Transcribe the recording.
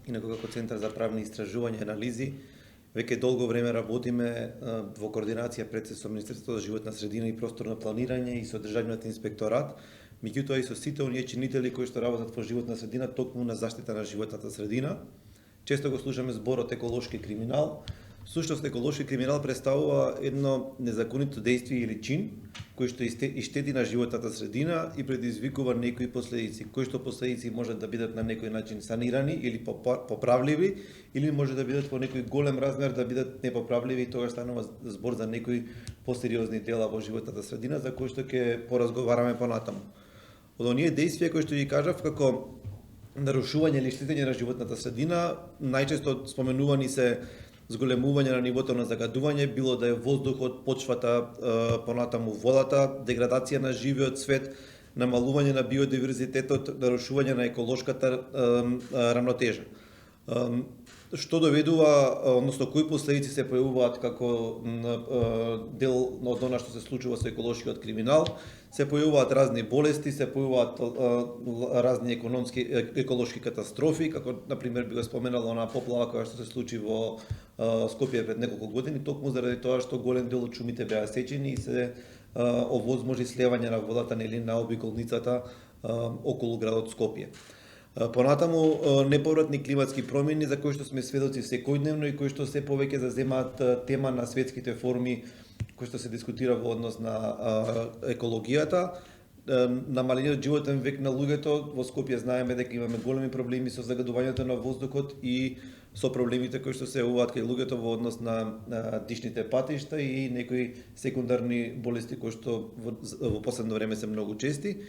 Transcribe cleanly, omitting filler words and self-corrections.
инаку како Центар за правни истражувања и анализи, веќе долго време работиме во координација пред се со Министерството за животна средина и просторно планирање и со Државниот инспекторат, меѓутоа и со сите оние чинители кои што работат во животна средина токму на заштита на животната средина. Често го слушаме зборот еколошки криминал. Сушност, еколошки криминал представува едно незаконито действие или чин кој што и штети на животната средина и предизвикува некои последици, кои што последици можат да бидат на некој начин санирани или поправливи, или може да бидат во некој голем размер да бидат непоправливи и тогаш станува збор за некои посериозни дела во животната средина за кои што ќе поразговараме понатаму. Од оние действија кои што ги кажав како нарушување или штетење на животната средина, најчесто споменувани се зголемување на нивото на загадување, било да е воздухот, почвата, понатаму водата, деградација на живиот свет, намалување на биодиверзитетот, нарушување на еколошката рамнотежа. Што доведува, односно кои последици се појавуваат како дел од она што се случува со еколошкиот криминал, се појавуваат разни болести, се појавуваат разни еколошки катастрофи, како например би го споменал онаа поплава која што се случи во Скопје пред неколку години, токму заради тоа што голем дел од шумите беа сечени и се овозможи слевање на водата нели на обиколницата околу градот Скопје. Понатаму, неповратни климатски промени за кои што сме сведоци секојдневно и кои што се повеќе заземаат тема на светските форуми кои што се дискутира во однос на екологијата. Намалениот животен век на луѓето, во Скопје знаеме дека имаме големи проблеми со загадувањето на воздухот и со проблемите кои што се јавуваат кај луѓето во однос на дишните патишта и некои секундарни болести кои што во последно време се многу чести.